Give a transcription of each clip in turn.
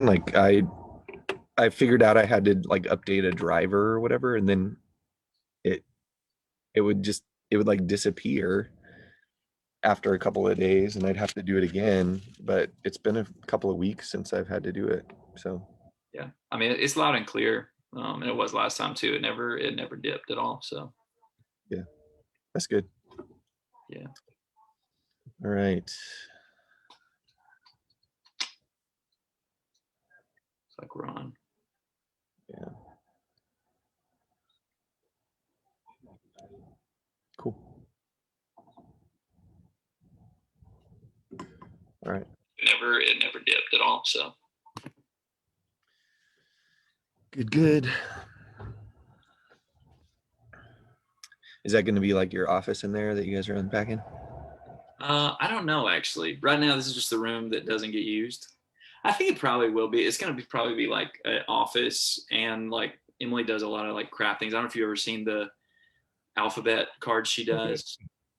Like I figured out I had to like update a driver or whatever, and then it it would just it would like disappear after a couple of days, and I'd have to do it again. But it's been a couple of weeks since I've had to do it. So Yeah, I mean it's loud and clear, and it was last time too. It never dipped at all. So yeah, that's good. yeah, All right. it's like we're on. Yeah, cool. All right. It never dipped at all. So Good, good. Is that going to be like your office in there that you guys are unpacking? I don't know actually. Right now, this is just the room that doesn't get used. I think it probably will be. It's gonna be probably be like an office, and like Emily does a lot of like craft things. I don't know if you've ever seen the alphabet cards she Okay. does.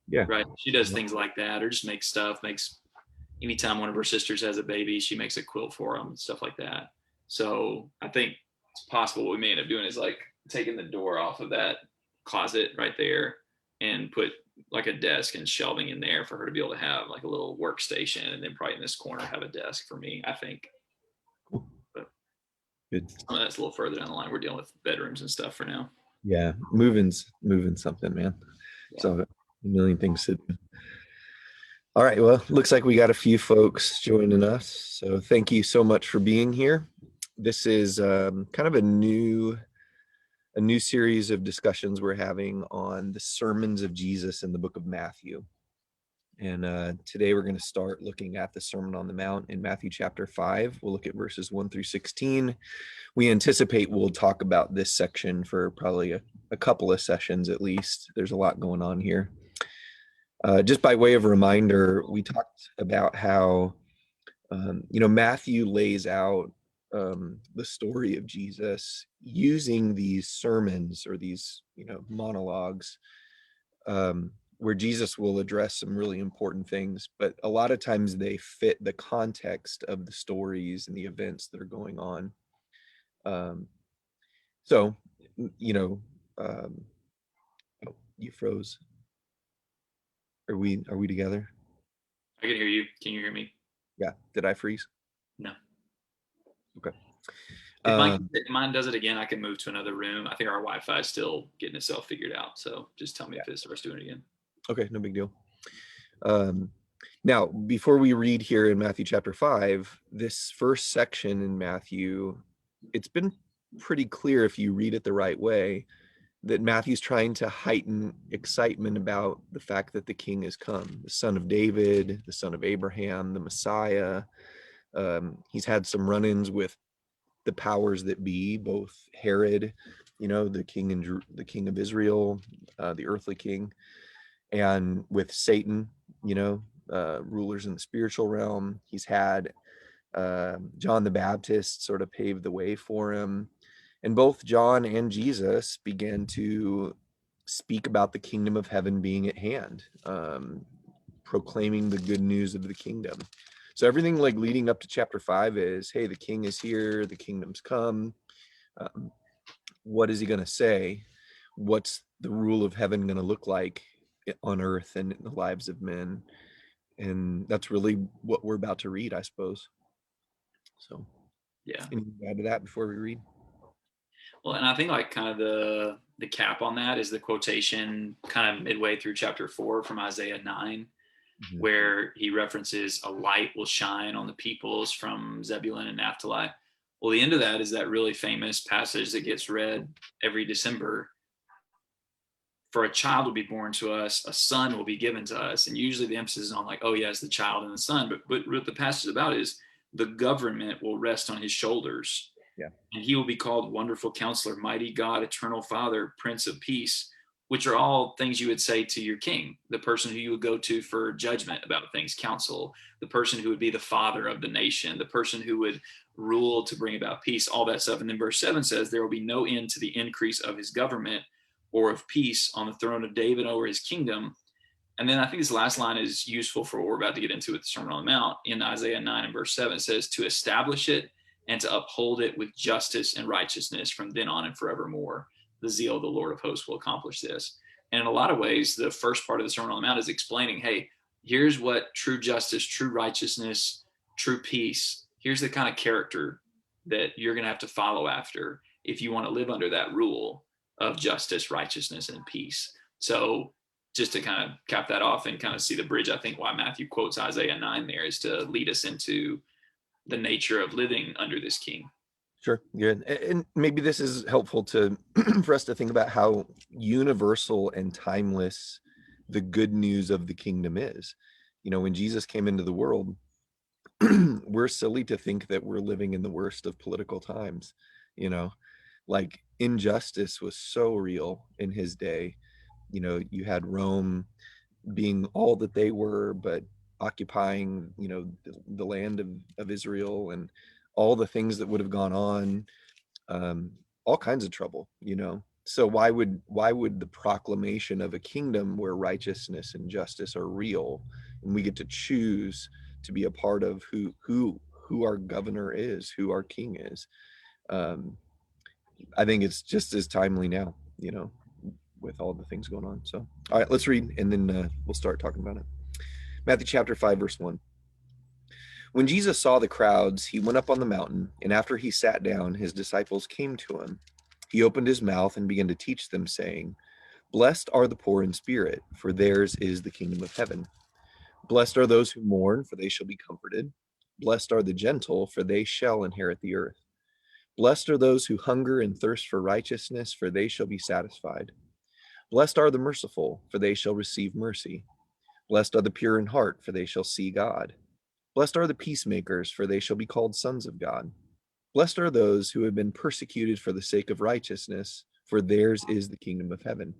Yeah. Right, she does things like that, or just makes stuff. Makes anytime one of her sisters has a baby, she makes a quilt for them and stuff like that. So I think it's possible what we may end up doing is like taking the door off of that closet right there and put like a desk and shelving in there for her to be able to have like a little workstation, and then probably in this corner have a desk for me, I think. Cool. But Good. some of that's a little further down the line. We're dealing with bedrooms and stuff for now. Yeah. Moving something, man. Yeah. So a million things to do. All right. Well, looks like we got a few folks joining us. So thank you so much for being here. This is kind of a new series of discussions we're having on the sermons of Jesus in the book of Matthew. And today we're going to start looking at the Sermon on the Mount in Matthew chapter 5. We'll look at verses 1 through 16. We anticipate we'll talk about this section for probably a couple of sessions at least. There's a lot going on here. Just by way of reminder, we talked about how, Matthew lays out the story of Jesus using these sermons or these, monologues, where Jesus will address some really important things, but a lot of times they fit the context of the stories and the events that are going on. Um, so, you know, um, oh, you froze. Are we together? I can hear you. Can you hear me? Yeah. Did I freeze? No. Okay. If mine, Um, if mine does it again, I can move to another room. I think our Wi-Fi is still getting itself figured out. So just tell me yeah. if it starts doing it again. Okay. No big deal. Um, Now, before we read here in Matthew chapter 5, this first section in Matthew, it's been pretty clear if you read it the right way that Matthew's trying to heighten excitement about the fact that the king has come, the son of David, the son of Abraham, the Messiah. He's had some run ins with the powers that be, both Herod, the king and the king of Israel, the earthly king, and with Satan, rulers in the spiritual realm. He's had John the Baptist sort of paved the way for him. And both John and Jesus began to speak about the kingdom of heaven being at hand, proclaiming the good news of the kingdom. So everything like leading up to chapter 5 is, hey, the king is here, the kingdom's come. Um, what is he going to say? What's the rule of heaven going to look like on earth and in the lives of men? And that's really what we're about to read, I suppose. So, Yeah. anything to add to that before we read? Well, and I think like kind of the cap on that is the quotation kind of midway through chapter 4 from Isaiah 9, Mhm. where he references a light will shine on the peoples from Zebulun and Naphtali. Well, the end of that is that really famous passage that gets read every December. For a child will be born to us, a son will be given to us. And usually the emphasis is on like, oh yes, the child and the son. But what the passage is about is the government will rest on his shoulders, Yeah. and he will be called Wonderful Counselor, Mighty God, Eternal Father, Prince of Peace, which are all things you would say to your king, the person who you would go to for judgment about things, counsel, the person who would be the father of the nation, the person who would rule to bring about peace, all that stuff. And then verse 7 says, there will be no end to the increase of his government or of peace on the throne of David over his kingdom. And then I think this last line is useful for what we're about to get into with the Sermon on the Mount. In Isaiah 9 and verse 7, it says, to establish it and to uphold it with justice and righteousness from then on and forevermore. The zeal of the Lord of hosts will accomplish this. And in a lot of ways, the first part of the Sermon on the Mount is explaining, hey, here's what true justice, true righteousness, true peace, here's the kind of character that you're going to have to follow after if you want to live under that rule of justice, righteousness, and peace. So just to kind of cap that off and kind of see the bridge, I think why Matthew quotes Isaiah 9 there is to lead us into the nature of living under this king. Sure, good. And maybe this is helpful to for us to think about how universal and timeless the good news of the kingdom is. You know, when Jesus came into the world, we're silly to think that we're living in the worst of political times. You know, like injustice was so real in his day. You know, you had Rome being all that they were, but occupying, you know, the land of Israel, and all the things that would have gone on, all kinds of trouble, you know. So why would the proclamation of a kingdom where righteousness and justice are real, and we get to choose to be a part of who our governor is, who our king is, um, I think it's just as timely now, you know, with all the things going on. So, all right, let's read, and then we'll start talking about it. Matthew chapter 5, verse 1. When Jesus saw the crowds, he went up on the mountain, and after he sat down, his disciples came to him. He opened his mouth and began to teach them, saying, Blessed are the poor in spirit, for theirs is the kingdom of heaven. Blessed are those who mourn, for they shall be comforted. Blessed are the gentle, for they shall inherit the earth. Blessed are those who hunger and thirst for righteousness, for they shall be satisfied. Blessed are the merciful, for they shall receive mercy. Blessed are the pure in heart, for they shall see God. Blessed are the peacemakers, for they shall be called sons of God. Blessed are those who have been persecuted for the sake of righteousness, for theirs is the kingdom of heaven.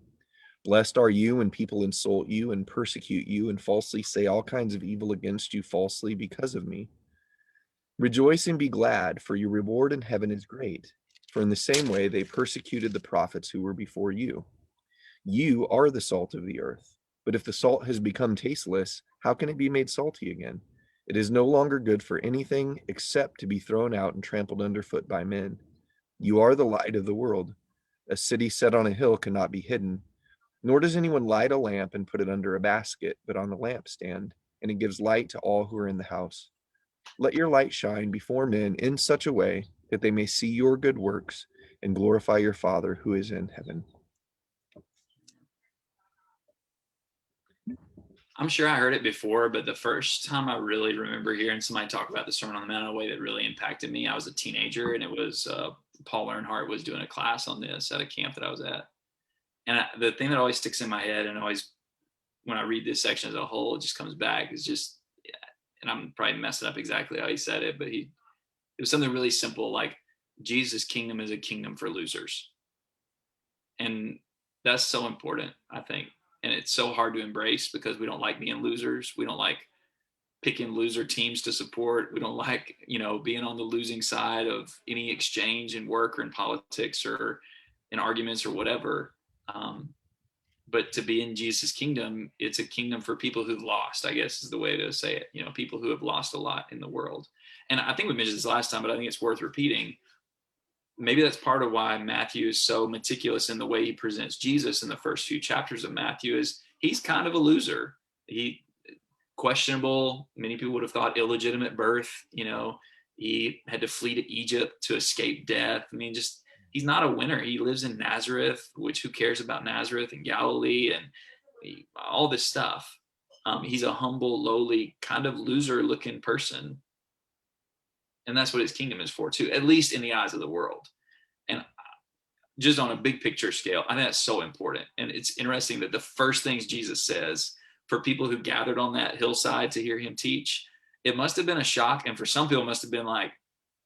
Blessed are you when people insult you and persecute you and falsely say all kinds of evil against you falsely because of me. Rejoice and be glad, for your reward in heaven is great. For in the same way they persecuted the prophets who were before you. You are the salt of the earth. But if the salt has become tasteless, how can it be made salty again? It is no longer good for anything except to be thrown out and trampled underfoot by men. You are the light of the world. A city set on a hill cannot be hidden. Nor does anyone light a lamp and put it under a basket, but on the lampstand, and it gives light to all who are in the house. Let your light shine before men in such a way that they may see your good works and glorify your Father who is in heaven. I'm sure I heard it before, but the first time I really remember hearing somebody talk about the Sermon on the Mount in a way that really impacted me, I was a teenager, and it was Paul Earnhardt was doing a class on this at a camp that I was at. And the thing that always sticks in my head, and always when I read this section as a whole, it just comes back, is just, and I'm probably messing up exactly how he said it, but it was something really simple, like Jesus' kingdom is a kingdom for losers. And that's so important, I think. And it's so hard to embrace because we don't like being losers. We don't like picking loser teams to support. We don't like, being on the losing side of any exchange in work or in politics or in arguments or whatever. But to be in Jesus' kingdom, it's a kingdom for people who've lost, I guess is the way to say it. People who have lost a lot in the world. And I think we mentioned this last time, but I think it's worth repeating. Maybe that's part of why Matthew is so meticulous in the way he presents Jesus in the first few chapters of Matthew. Is he's kind of a loser. He questionable. Many people would have thought illegitimate birth. He had to flee to Egypt to escape death. I mean, just he's not a winner. He lives in Nazareth, which who cares about Nazareth and Galilee and all this stuff. He's a humble, lowly, kind of loser-looking person. And that's what his kingdom is for too, at least in the eyes of the world. And just on a big picture scale, I think that's so important. And it's interesting that the first things Jesus says for people who gathered on that hillside to hear him teach, it must have been a shock. And for some people, it must have been like,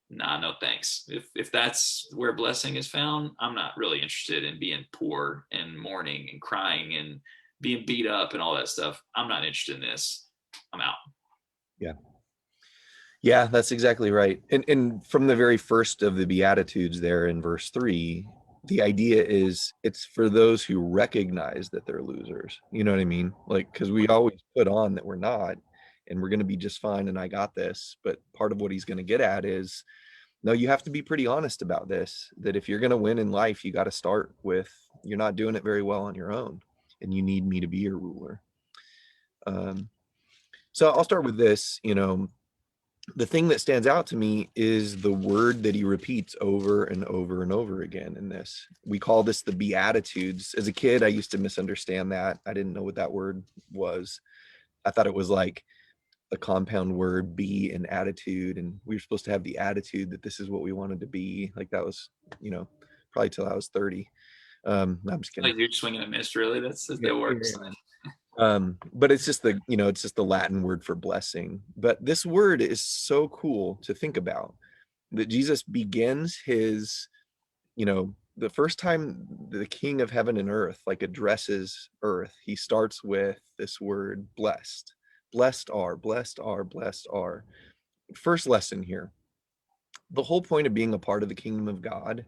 nah, no thanks. If that's where blessing is found, I'm not really interested in being poor and mourning and crying and being beat up and all that stuff. I'm not interested in this. I'm out. Yeah. Yeah, that's exactly right. And from the very first of the Beatitudes there in verse 3, the idea is it's for those who recognize that they're losers. You know what I mean? Like, because we always put on that we're not, and we're going to be just fine, and I got this. But part of what he's going to get at is no, you have to be pretty honest about this, that if you're going to win in life, you got to start with, you're not doing it very well on your own, and you need me to be your ruler. So I'll start with this. The thing that stands out to me is the word that he repeats over and over and over again in this. We call this the Beatitudes. As a kid, I used to misunderstand that. I didn't know what that word was. I thought it was like a compound word, be, and attitude, and we were supposed to have the attitude that this is what we wanted to be. Like that was, probably till I was 30. No, I'm just kidding. Like you're swinging a miss, really? That works. Yeah. But it's just it's just the Latin word for blessing. But this word is so cool to think about, that Jesus begins his, the first time the King of heaven and earth like addresses earth, he starts with this word blessed. Blessed are, blessed are, blessed are. First lesson here. The whole point of being a part of the kingdom of God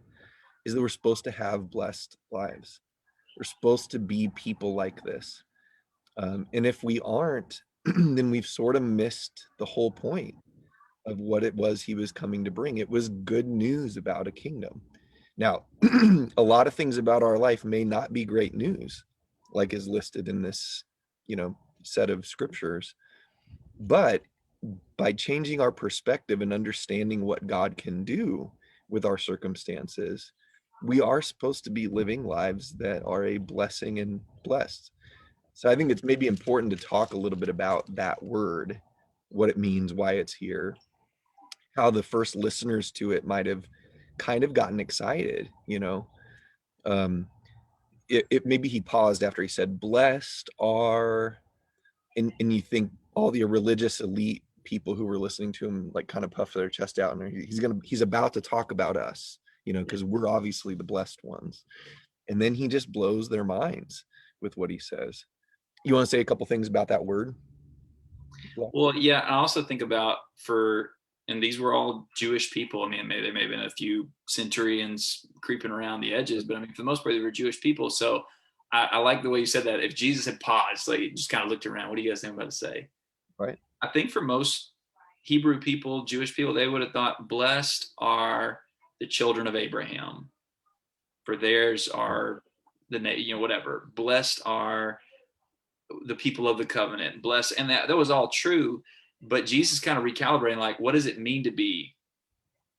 is that we're supposed to have blessed lives. We're supposed to be people like this. And if we aren't, then we've sort of missed the whole point of what it was he was coming to bring. It was good news about a kingdom. Now, a lot of things about our life may not be great news, like is listed in this, set of scriptures. But by changing our perspective and understanding what God can do with our circumstances, we are supposed to be living lives that are a blessing and blessed. So I think it's maybe important to talk a little bit about that word, what it means, why it's here, how the first listeners to it might have kind of gotten excited. Um, it maybe he paused after he said, blessed are, and you think all the religious elite people who were listening to him like kind of puff their chest out, and he's about to talk about us, because we're obviously the blessed ones. And then he just blows their minds with what he says. You want to say a couple things about that word? Well, yeah, I also think about and these were all Jewish people. I mean, there may have been a few centurions creeping around the edges, but I mean, for the most part, they were Jewish people. So I like the way you said that. If Jesus had paused, like just kind of looked around, what do you guys think I'm about to say? Right. I think for most Hebrew people, Jewish people, they would have thought, blessed are the children of Abraham, for theirs are whatever. Blessed are the people of the covenant, blessed, and that was all true. But Jesus kind of recalibrating, like, what does it mean to be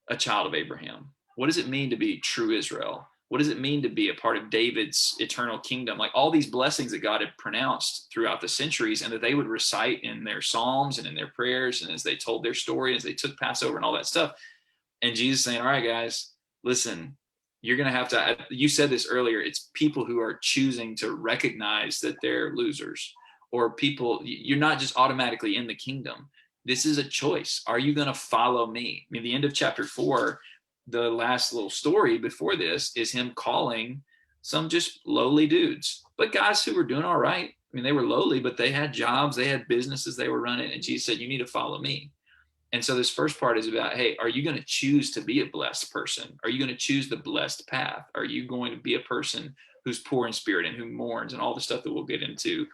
a child of Abraham? What does it mean to be true Israel? What does it mean to be a part of David's eternal kingdom? Like all these blessings that God had pronounced throughout the centuries, and that they would recite in their psalms and in their prayers, and as they told their story, as they took Passover and all that stuff. And Jesus saying, all right, guys, listen, you're going to have to, you said this earlier, it's people who are choosing to recognize that they're losers, or people, you're not just automatically in the kingdom. This is a choice. Are you going to follow me? I mean, the end of chapter 4, the last little story before this is him calling some just lowly dudes, but guys who were doing all right. I mean, they were lowly, but they had jobs, they had businesses they were running. And Jesus said, you need to follow me. And so this first part is about, hey, are you going to choose to be a blessed person? Are you going to choose the blessed path? Are you going to be a person who's poor in spirit and who mourns and all the stuff that we'll get into?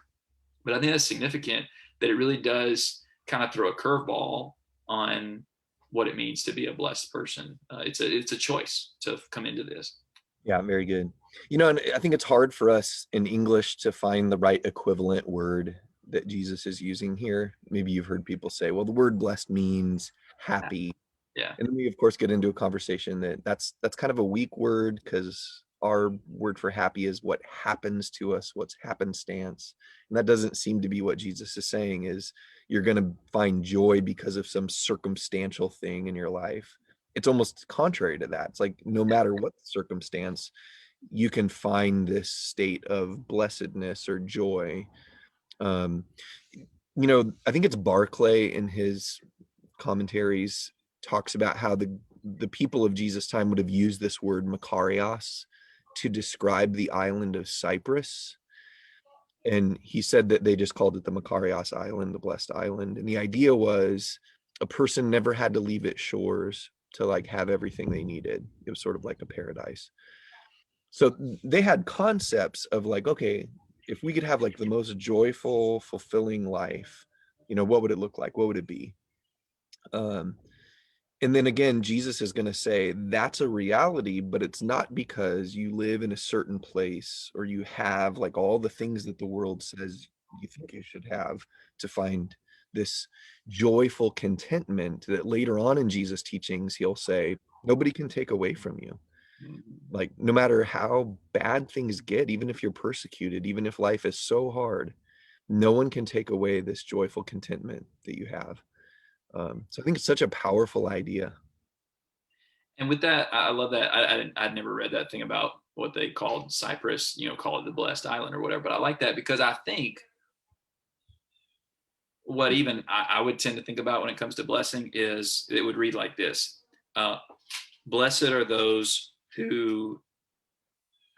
But I think that's significant, that it really does kind of throw a curveball on what it means to be a blessed person. It's a choice to come into this. Yeah, very good. And I think it's hard for us in English to find the right equivalent word that Jesus is using here. Maybe you've heard people say, well, the word blessed means happy. Yeah. And then we of course get into a conversation that's kind of a weak word, because our word for happy is what happens to us, what's happenstance. And that doesn't seem to be what Jesus is saying, is you're going to find joy because of some circumstantial thing in your life. It's almost contrary to that. It's like no matter what circumstance, you can find this state of blessedness or joy. I think it's Barclay in his commentaries talks about how the people of Jesus' time would have used this word Makarios to describe the island of Cyprus. And he said that they just called it the Makarios Island, the blessed island. And the idea was a person never had to leave its shores to like have everything they needed. It was sort of like a paradise. So they had concepts of like, okay, if we could have like the most joyful, fulfilling life, what would it look like? What would it be? And then again, Jesus is going to say that's a reality, but it's not because you live in a certain place or you have like all the things that the world says you think you should have to find this joyful contentment that later on in Jesus' teachings, he'll say, nobody can take away from you. Mhm. Like, no matter how bad things get, even if you're persecuted, even if life is so hard, no one can take away this joyful contentment that you have. So I think it's such a powerful idea. And with that, I love that. I'd never read that thing about what they called Cyprus, call it the blessed island or whatever. But I like that because I think what even I would tend to think about when it comes to blessing is it would read like this: uh, "Blessed are those who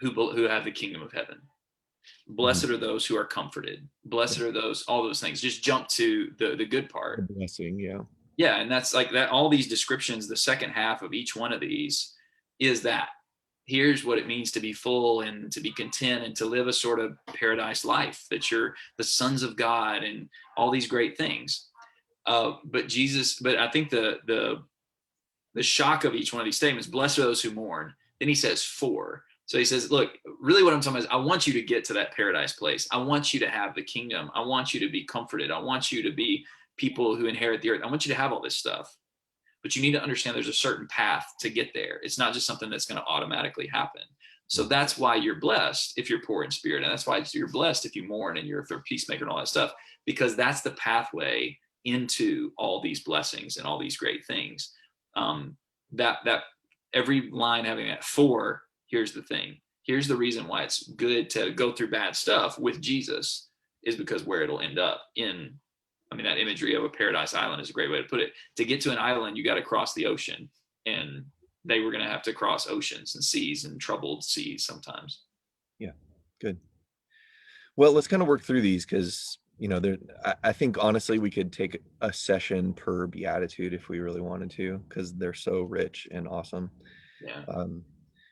have the kingdom of heaven. Mhm. Blessed are those who are comforted. Blessed are those, all those things." Just jump to the good The part. blessing, yeah. Yeah, and that's like that. All these descriptions, the second half of each one of these is that here's what it means to be full and to be content and to live a sort of paradise life, that you're the sons of God and all these great things. But I think the shock of each one of these statements: blessed are those who mourn. Then he says for. So he says, look, really what I'm talking about is I want you to get to that paradise place. I want you to have the kingdom. I want you to be comforted. I want you to be people who inherit the earth. I want you to have all this stuff. But you need to understand there's a certain path to get there. It's not just something that's going to automatically happen. So that's why you're blessed if you're poor in spirit. And that's why you're blessed if you mourn and you're a peacemaker and all that stuff, because that's the pathway into all these blessings and all these great things. Um, that every line having that for, here's the thing. Here's the reason why it's good to go through bad stuff with Jesus, is because where it'll end up in, I mean, that imagery of a paradise island is a great way to put it. To get to an island, you got to cross the ocean, and they were going to have to cross oceans and seas and troubled seas sometimes. Yeah, good. Well, let's kind of work through these because I think honestly we could take a session per beatitude if we really wanted to, because they're so rich and awesome. Yeah. Um,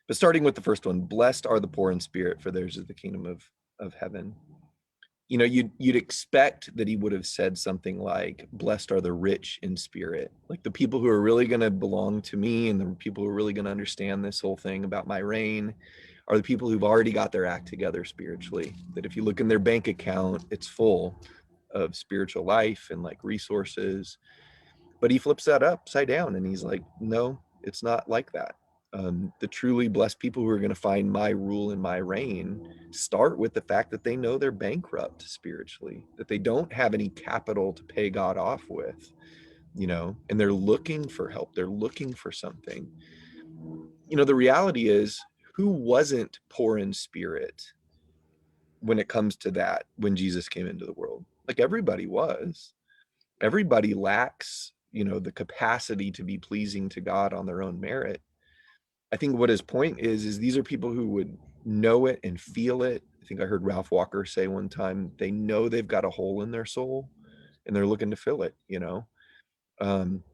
but starting with the first one, blessed are the poor in spirit, for theirs is the kingdom of heaven. You'd expect that he would have said something like, blessed are the rich in spirit, like the people who are really going to belong to me and the people who are really going to understand this whole thing about my reign are the people who've already got their act together spiritually, that if you look in their bank account, it's full of spiritual life and like resources. But he flips that upside down and he's like, no, it's not like that. The truly blessed people who are going to find my rule and my reign start with the fact that they know they're bankrupt spiritually, that they don't have any capital to pay God off with, and they're looking for help. They're looking for something. The reality is, who wasn't poor in spirit when it comes to that when Jesus came into the world? Like, everybody was. Everybody lacks, the capacity to be pleasing to God on their own merit. I think what his point is these are people who would know it and feel it. I think I heard Ralph Walker say one time, they know they've got a hole in their soul and they're looking to fill it. Um,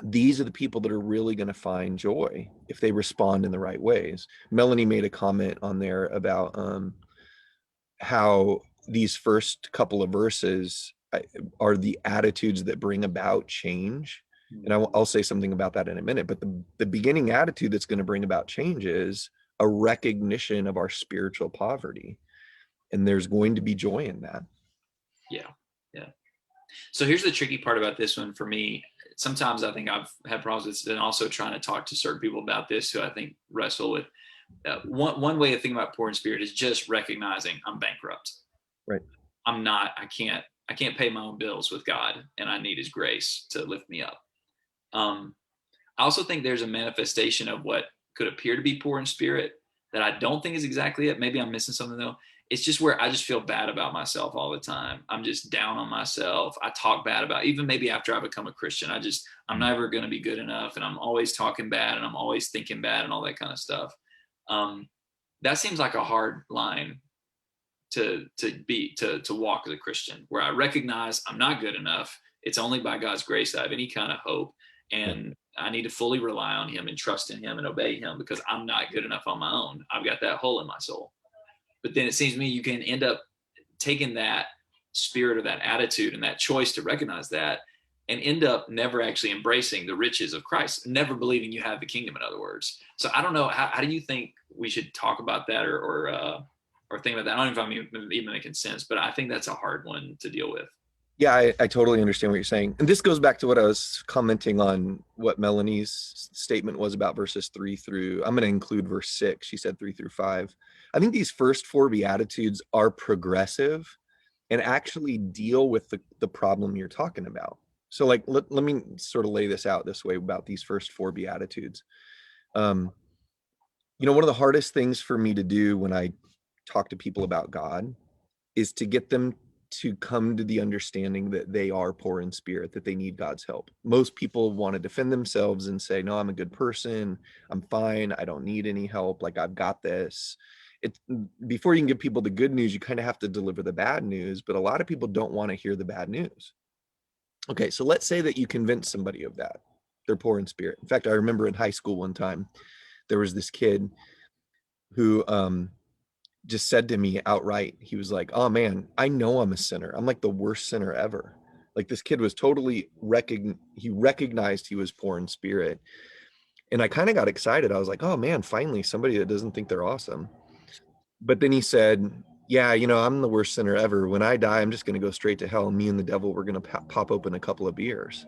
these are the people that are really going to find joy if they respond in the right ways. Melanie made a comment on there about how these first couple of verses are the attitudes that bring about change. And I'll say something about that in a minute. But the beginning attitude that's going to bring about change is a recognition of our spiritual poverty. And there's going to be joy in that. Yeah. Yeah. So here's the tricky part about this one for me. Sometimes I think I've had problems with, and also trying to talk to certain people about this who I think wrestle with. One way of thinking about poor in spirit is just recognizing I'm bankrupt. Right. I'm not. I can't pay my own bills with God, and I need His grace to lift me up. Um, I also think there's a manifestation of what could appear to be poor in spirit that I don't think is exactly it. Maybe I'm missing something though. It's just where I just feel bad about myself all the time. I'm just down on myself. I talk bad about, even maybe after I become a Christian, I'm never going to be good enough. And I'm always talking bad and I'm always thinking bad and all that kind of stuff. Um, that seems like a hard line to walk as a Christian, where I recognize I'm not good enough. It's only by God's grace that I have any kind of hope, and I need to fully rely on Him and trust in Him and obey Him, because I'm not good enough on my own. I've got that hole in my soul. But then it seems to me you can end up taking that spirit or that attitude and that choice to recognize that and end up never actually embracing the riches of Christ, never believing you have the kingdom, in other words. So I don't know, how do you think we should talk about that, or think about that? I don't know if I'm even making sense, but I think that's a hard one to deal with. Yeah, I totally understand what you're saying. And this goes back to what I was commenting on, what Melanie's statement was about verses 3 through, I'm going to include verse 6. She said 3 through 5. I think these first four Beatitudes are progressive and actually deal with the problem you're talking about. So like, let me sort of lay this out this way about these first four Beatitudes. Um, one of the hardest things for me to do when I talk to people about God is to get them to come to the understanding that they are poor in spirit, that they need God's help. Most people want to defend themselves and say, no, I'm a good person. I'm fine. I don't need any help. Like, I've got this. Before you can give people the good news, you kind of have to deliver the bad news, but a lot of people don't want to hear the bad news. Okay, so let's say that you convince somebody of that. They're poor in spirit. In fact, I remember in high school one time, there was this kid who just said to me outright, he was like, oh man, I know I'm a sinner. I'm like the worst sinner ever. Like, this kid was totally he recognized he was poor in spirit. And I kind of got excited. I was like, oh man, finally somebody that doesn't think they're awesome. But then he said, yeah, I'm the worst sinner ever. When I die, I'm just going to go straight to hell. Me and the devil, we're going to pop open a couple of beers.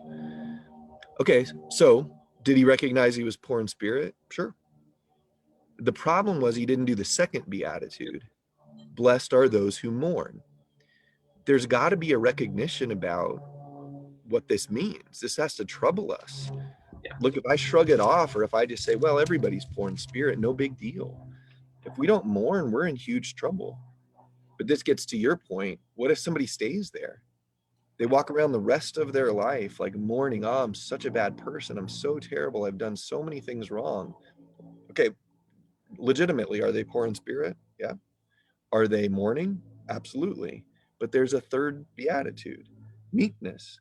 Okay, so did he recognize he was poor in spirit? Sure. The problem was he didn't do the second beatitude. Blessed are those who mourn. There's got to be a recognition about what this means. This has to trouble us. Yeah. Look, if I shrug it off, or if I just say, well, everybody's poor in spirit, no big deal. If we don't mourn, we're in huge trouble. But this gets to your point. What if somebody stays there? They walk around the rest of their life like mourning, oh, I'm such a bad person. I'm so terrible. I've done so many things wrong. Okay, legitimately, are they poor in spirit? Yeah. Are they mourning? Absolutely. But there's a third beatitude, meekness.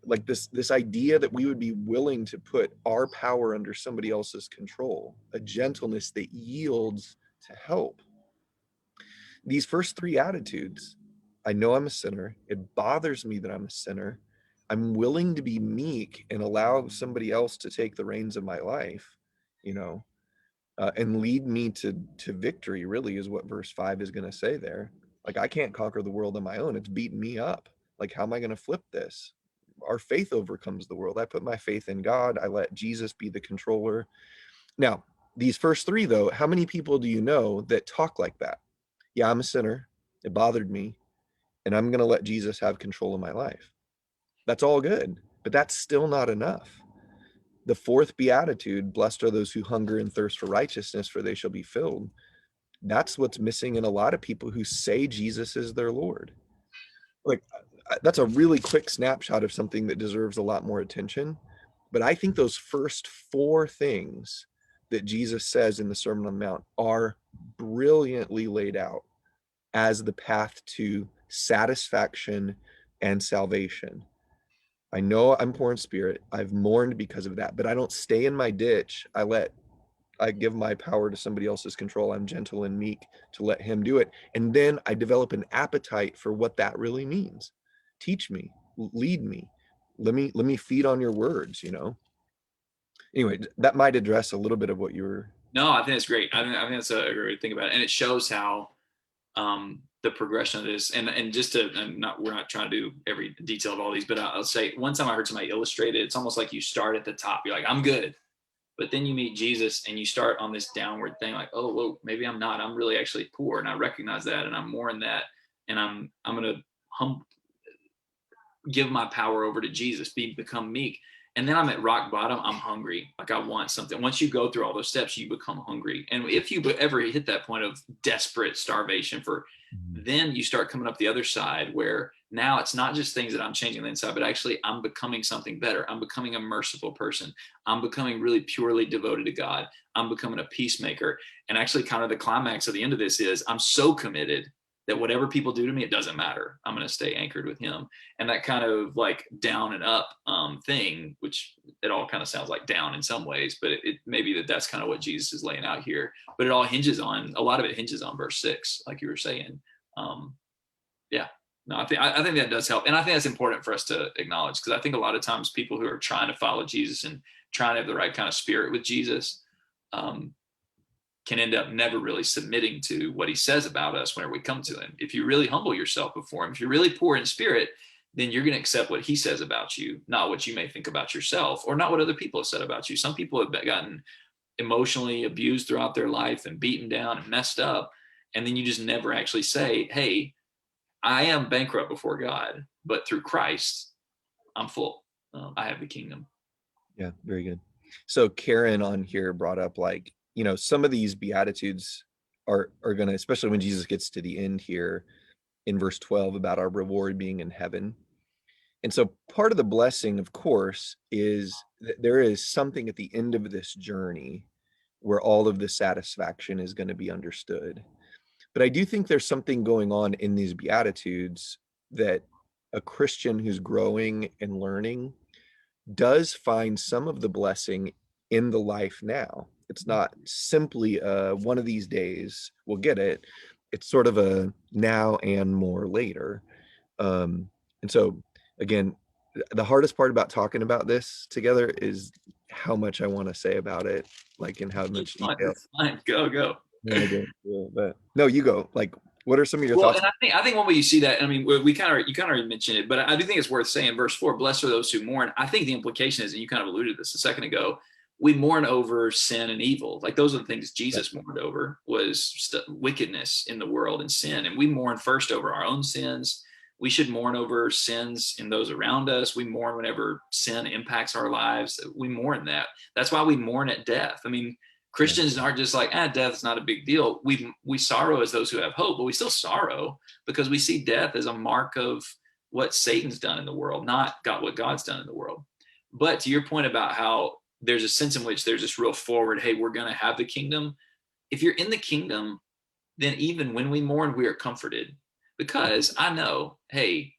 Like this idea that we would be willing to put our power under somebody else's control, a gentleness that yields to help. These first three attitudes, I know I'm a sinner. It bothers me that I'm a sinner. I'm willing to be meek and allow somebody else to take the reins of my life, and lead me to victory, really, is what verse 5 is going to say there. Like, I can't conquer the world on my own. It's beating me up. Like, how am I going to flip this? Our faith overcomes the world. I put my faith in God. I let Jesus be the controller. Now, these first three, though, how many people do you know that talk like that? Yeah, I'm a sinner. It bothered me. And I'm going to let Jesus have control of my life. That's all good. But that's still not enough. The fourth beatitude, blessed are those who hunger and thirst for righteousness, for they shall be filled. That's what's missing in a lot of people who say Jesus is their Lord. Like, that's a really quick snapshot of something that deserves a lot more attention. But I think those first four things that Jesus says in the Sermon on the Mount are brilliantly laid out as the path to satisfaction and salvation. I know I'm poor in spirit. I've mourned because of that, but I don't stay in my ditch. I give my power to somebody else's control. I'm gentle and meek to let him do it. And then I develop an appetite for what that really means. Teach me, lead me. Let me feed on your words, Anyway, that might address a little bit of what you were. No, I think it's great. I think that's a great thing about it, and it shows how the progression of this. And just to, we're not trying to do every detail of all these, but I'll say one time I heard somebody illustrate it. It's almost like you start at the top. You're like, I'm good, but then you meet Jesus and you start on this downward thing. Like, oh, whoa, maybe I'm not. I'm really actually poor, and I recognize that, and I'm more in that, and I'm gonna give my power over to Jesus, become meek. And then I'm at rock bottom. I'm hungry. Like, I want something. Once you go through all those steps, you become hungry. And if you ever hit that point of desperate starvation then you start coming up the other side, where now it's not just things that I'm changing on the inside, but actually I'm becoming something better. I'm becoming a merciful person. I'm becoming really purely devoted to God. I'm becoming a peacemaker. And actually, kind of the climax of the end of this is I'm so committed that whatever people do to me, it doesn't matter. I'm going to stay anchored with him. And that kind of like down and up thing, which it all kind of sounds like down in some ways, but it may be that's kind of what Jesus is laying out here. But it all hinges on, a lot of it hinges on verse 6, like you were saying. Yeah. No, I think that does help, and I think that's important for us to acknowledge, because I think a lot of times people who are trying to follow Jesus and trying to have the right kind of spirit with Jesus um, can end up never really submitting to what he says about us whenever we come to him. If you really humble yourself before him, if you're really poor in spirit, then you're going to accept what he says about you, not what you may think about yourself, or not what other people have said about you. Some people have gotten emotionally abused throughout their life and beaten down and messed up, and then you just never actually say, hey, I am bankrupt before God, but through Christ, I'm full. I have the kingdom. Yeah, very good. So Karen on here brought up, like, some of these beatitudes are gonna, especially when Jesus gets to the end here in verse 12 about our reward being in heaven. And so part of the blessing, of course, is that there is something at the end of this journey where all of the satisfaction is going to be understood. But I do think there's something going on in these beatitudes that a Christian who's growing and learning does find some of the blessing in the life now. It's not simply one of these days we'll get it. It's sort of a now and more later. And so, again, the hardest part about talking about this together is how much I want to say about it, like in how much It's fine. detail. It's fine. Go, go. But no, you go. Like, what are some of your Well, thoughts? and I think one way you see that, I mean, you kind of already mentioned it, but I do think it's worth saying. Verse 4, blessed are those who mourn. I think the implication is, and you kind of alluded to this a second ago, we mourn over sin and evil. Like those are the things Jesus mourned over, was wickedness in the world and sin. And we mourn first over our own sins. We should mourn over sins in those around us. We mourn whenever sin impacts our lives. We mourn that. That's why we mourn at death. I mean, Christians aren't just like, death's not a big deal. We sorrow as those who have hope, but we still sorrow because we see death as a mark of what Satan's done in the world, not what God's done in the world. But to your point about how there's a sense in which there's this real forward, hey, we're going to have the kingdom. If you're in the kingdom, then even when we mourn, we are comforted, because I know, hey,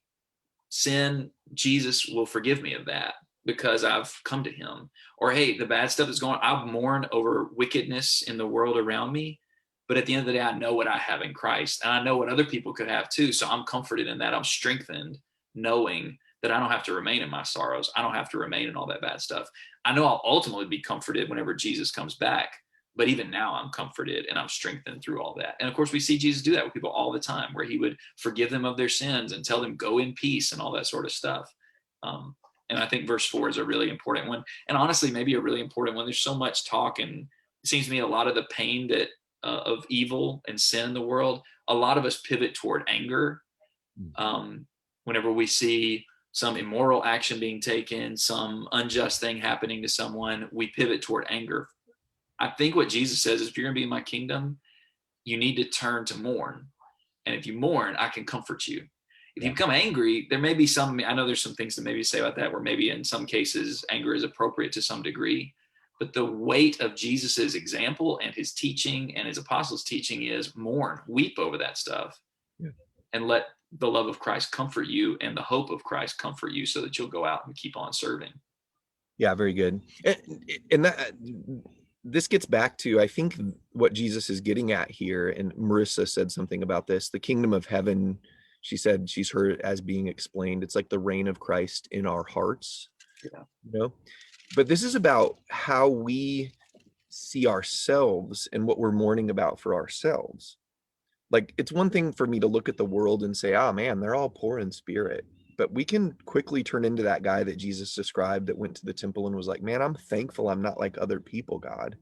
sin, Jesus will forgive me of that because I've come to him. Or, hey, the bad stuff is going on. I've mourned over wickedness in the world around me. But at the end of the day, I know what I have in Christ, and I know what other people could have too. So I'm comforted in that. I'm strengthened knowing that I don't have to remain in my sorrows. I don't have to remain in all that bad stuff. I know I'll ultimately be comforted whenever Jesus comes back. But even now, I'm comforted and I'm strengthened through all that. And of course, we see Jesus do that with people all the time, where he would forgive them of their sins and tell them, go in peace and all that sort of stuff. Um, and I think verse 4 is a really important one. And honestly, maybe a really important one. There's so much talk, and it seems to me a lot of the pain that of evil and sin in the world, a lot of us pivot toward anger. Whenever we see some immoral action being taken, some unjust thing happening to someone, we pivot toward anger. I think what Jesus says is, if you're going to be in my kingdom, you need to turn to mourn. And if you mourn, I can comfort you. If you become angry, there may be I know there's some things to maybe say about that, where maybe in some cases anger is appropriate to some degree. But the weight of Jesus's example and his teaching and his apostles' teaching is mourn, weep over that stuff, and let the love of Christ comfort you and the hope of Christ comfort you, so that you'll go out and keep on serving. Yeah, very good. And that this gets back to, I think, what Jesus is getting at here. And Marissa said something about this. The kingdom of heaven, she said she's heard as being explained, it's like the reign of Christ in our hearts. Yeah. But this is about how we see ourselves and what we're mourning about for ourselves. Like, it's one thing for me to look at the world and say, oh man, they're all poor in spirit. But we can quickly turn into that guy that Jesus described that went to the temple and was like, man, I'm thankful I'm not like other people, God.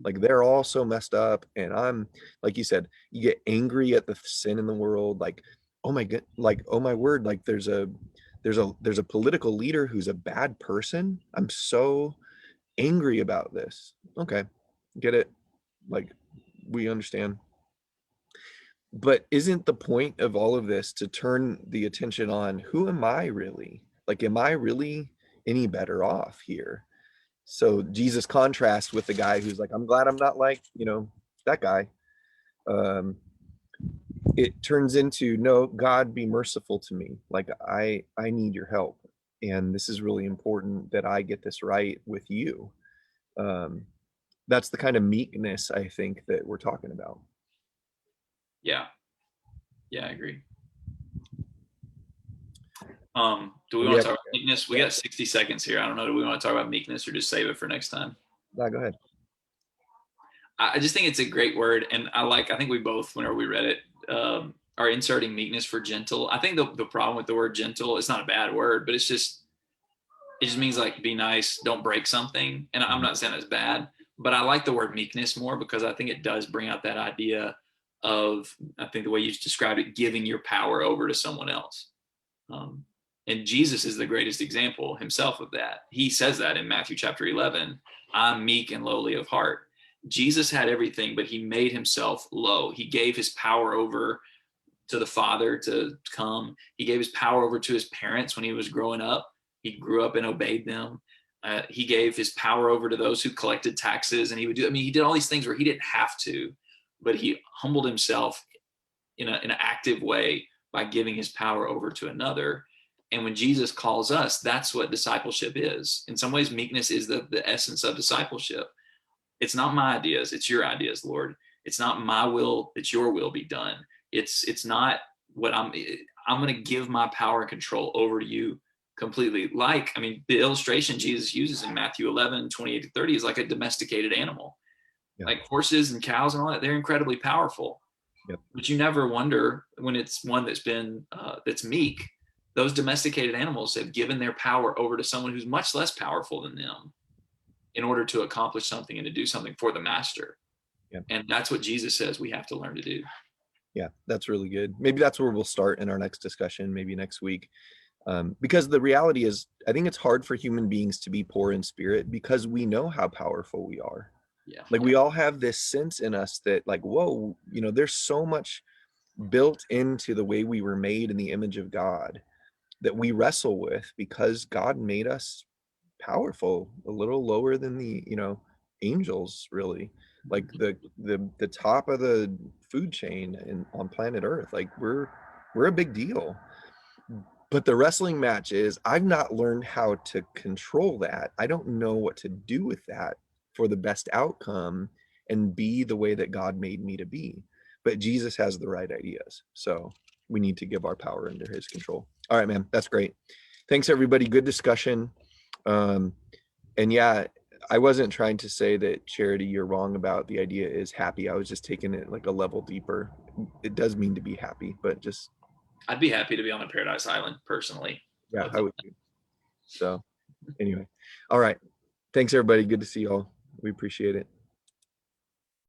Like, they're all so messed up. And I'm, like you said, you get angry at the sin in the world. Like, oh my god, like, oh my word, like there's a political leader who's a bad person. I'm so angry about this. Okay, get it. Like, we understand. But isn't the point of all of this to turn the attention on, who am I really? Like, am I really any better off here? So Jesus contrasts with the guy who's like, I'm glad I'm not like, that guy. It turns into, no, God, be merciful to me. Like, I need your help. And this is really important that I get this right with you. That's the kind of meekness, I think, that we're talking about. Yeah, I agree. Do we We want to actually, talk about meekness? We got 60 seconds here. I don't know. Do we want to talk about meekness or just save it for next time? no, go ahead. I just think it's a great word, and I think we both, whenever we read it, are inserting meekness for gentle. I think the problem with the word gentle, it's not a bad word, but it just means like be nice, don't break something. And I'm not saying it's bad, but I like the word meekness more because I think it does bring out that idea of, I think the way you described it, giving your power over to someone else. Um, and Jesus is the greatest example himself of that. He says that in Matthew chapter 11, I'm meek and lowly of heart. Jesus had everything, but he made himself low. He gave his power over to the Father to come. He gave his power over to his parents when he was growing up. He grew up and obeyed them. He gave his power over to those who collected taxes, and he would do. I mean, he did all these things where he didn't have to, but he humbled himself in an active way by giving his power over to another. And when Jesus calls us, that's what discipleship is. In some ways, meekness is the essence of discipleship. It's not my ideas, it's your ideas, Lord. It's not my will, it's your will be done. It's not what I'm going to give my power and control over to you completely. Like, I mean, the illustration Jesus uses in Matthew 11:28-30 is like a domesticated animal. Yeah. Like horses and cows and all that, they're incredibly powerful. Yep. But you never wonder when it's one that's been that's meek. Those domesticated animals have given their power over to someone who's much less powerful than them in order to accomplish something and to do something for the master. Yep. And that's what Jesus says we have to learn to do. Yeah, that's really good. Maybe that's where we'll start in our next discussion, maybe next week. Because the reality is, I think it's hard for human beings to be poor in spirit because we know how powerful we are. Yeah. Like we all have this sense in us that like, whoa, there's so much built into the way we were made in the image of God that we wrestle with because God made us powerful, a little lower than the, angels, really. Like the top of the food chain on planet Earth. Like we're a big deal. But the wrestling match is I've not learned how to control that. I don't know what to do with that for the best outcome and be the way that God made me to be. But Jesus has the right ideas. So we need to give our power under his control. All right, man. That's great. Thanks, everybody. Good discussion. And yeah, I wasn't trying to say that, Charity, you're wrong about the idea is happy. I was just taking it like a level deeper. It does mean to be happy, but just I'd be happy to be on a paradise island personally. yeah, I would. So anyway, all right. Thanks, everybody. Good to see y'all. We appreciate it.